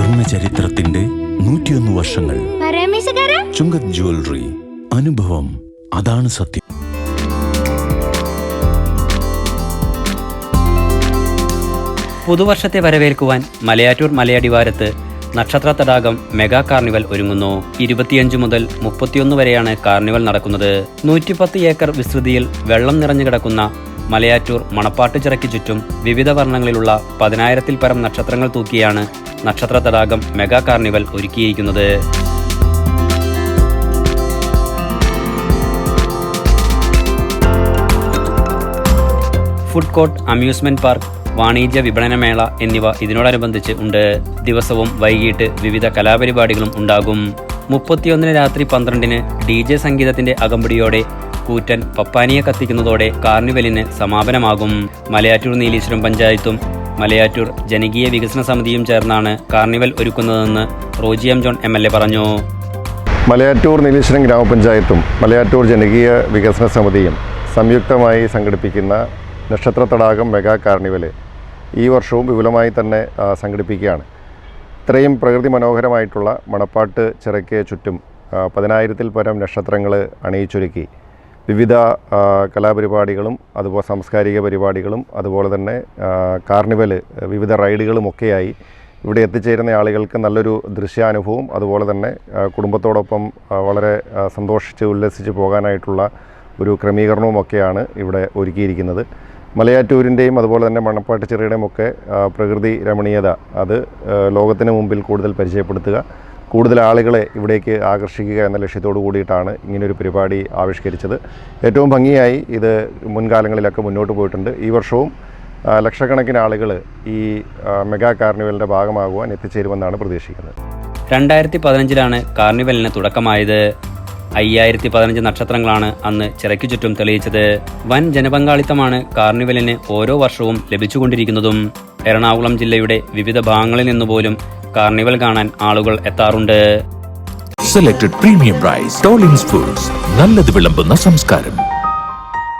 സ്വർണ്ണ ചരിത്രത്തിന്റെ 101 വർഷങ്ങൾ. ചുങ്കത് ജ്വല്ലറി. അനുഭവം അതാണ് സത്യം. പുതുവർഷത്തെ വരവേൽക്കുവാൻ മലയാറ്റൂർ മലയടിവാരത്ത് നക്ഷത്ര തടാകം മെഗാ കാർണിവൽ ഒരുങ്ങുന്നു. 25 മുതൽ 31 വരെയാണ് കാർണിവൽ നടക്കുന്നത്. 110 ഏക്കർ വിസ്തൃതിയിൽ വെള്ളം നിറഞ്ഞു കിടക്കുന്ന മലയാറ്റൂർ മണപ്പാട്ട് ചിറയ്ക്ക് ചുറ്റും വിവിധ വർണ്ണങ്ങളിലുള്ള 10,000-ൽ പരം നക്ഷത്രങ്ങൾ തൂക്കിയാണ് നക്ഷത്ര തടാകം മെഗാ കാർണിവൽ ഒരുക്കിയിരിക്കുന്നത്. ഫുഡ് കോർട്ട്, അമ്യൂസ്മെന്റ് പാർക്ക്, വാണിജ്യ വിപണനമേള എന്നിവ ഇതിനോടനുബന്ധിച്ച് ഉണ്ട്. ദിവസവും വൈകിട്ട് വിവിധ കലാപരിപാടികളും ഉണ്ടാകും. 31 രാത്രി 12 DJ സംഗീതത്തിന്റെ അകമ്പടിയോടെ കൂറ്റൻ പപ്പാനിയെ കത്തിക്കുന്നതോടെ കാർണിവലിന് സമാപനമാകും. മലയാറ്റൂർ നീലീശ്വരം പഞ്ചായത്തും മലയാറ്റൂർ ജനകീയ വികസന സമിതിയും ചേർന്നാണ് കാർണിവൽ ഒരുക്കുന്നതെന്ന് റോജി എം ജോൺ MLA പറഞ്ഞു. മലയാറ്റൂർ നീലീശ്വരം ഗ്രാമപഞ്ചായത്തും മലയാറ്റൂർ ജനകീയ വികസന സമിതിയും സംയുക്തമായി സംഘടിപ്പിക്കുന്ന നക്ഷത്ര തടാകം മെഗാ കാർണിവല് ഈ വർഷവും വിപുലമായി തന്നെ സംഘടിപ്പിക്കുകയാണ്. ഇത്രയും പ്രകൃതി മനോഹരമായിട്ടുള്ള മണപ്പാട്ട് ചിറയ്ക്ക് ചുറ്റും 10,000-ൽ പരം നക്ഷത്രങ്ങൾ അണിയിച്ചൊരുക്കി വിവിധ കലാപരിപാടികളും അതുപോലെ സാംസ്കാരിക പരിപാടികളും അതുപോലെ തന്നെ കാർണിവൽ വിവിധ റൈഡുകളുമൊക്കെയായി ഇവിടെ എത്തിച്ചേരുന്ന ആളുകൾക്ക് നല്ലൊരു ദൃശ്യാനുഭവവും അതുപോലെ തന്നെ കുടുംബത്തോടൊപ്പം വളരെ സന്തോഷിച്ച് ഉല്ലസിച്ച് പോകാനായിട്ടുള്ള ഒരു ക്രമീകരണവുമൊക്കെയാണ് ഇവിടെ ഒരുക്കിയിരിക്കുന്നത്. മലയാറ്റൂരിൻ്റെയും അതുപോലെ തന്നെ മണപ്പാട്ട് ചിറയുടെയും ഒക്കെ പ്രകൃതി രമണീയത അത് ലോകത്തിന് മുമ്പിൽ കൂടുതൽ പരിചയപ്പെടുത്തുക, കൂടുതൽ ആളുകളെ ഇവിടേക്ക് ആകർഷിക്കുക എന്ന ലക്ഷ്യത്തോടു കൂടിയിട്ടാണ് ഇങ്ങനൊരു പരിപാടി ആവിഷ്കരിച്ചത്. ഏറ്റവും ഭംഗിയായി ഇത് മുൻകാലങ്ങളിലൊക്കെ മുന്നോട്ട് പോയിട്ടുണ്ട്. ഈ വർഷവും ലക്ഷക്കണക്കിന് ആളുകൾ ഈ മെഗാ കാർണിവലിൻ്റെ ഭാഗമാകുവാൻ എത്തിച്ചേരുമെന്നാണ് പ്രതീക്ഷിക്കുന്നത്. 2015 കാർണിവലിന് തുടക്കമായത്. 5015 നക്ഷത്രങ്ങളാണ് അന്ന് ചിറയ്ക്കു ചുറ്റും തെളിയിച്ചത്. വൻ ജനപങ്കാളിത്തമാണ് കാർണിവലിന് ഓരോ വർഷവും ലഭിച്ചുകൊണ്ടിരിക്കുന്നതും. എറണാകുളം ജില്ലയുടെ വിവിധ ഭാഗങ്ങളിൽ നിന്നുപോലും കാർണിവൽ കാണാൻ ആളുകൾ എത്താറുണ്ട്. സെലക്ടഡ് പ്രീമിയം റൈസ്, ടോളിംഗ്സ് ഫുഡ്സ്, നല്ലത് വിളമ്പുന്ന സംസ്കാരം.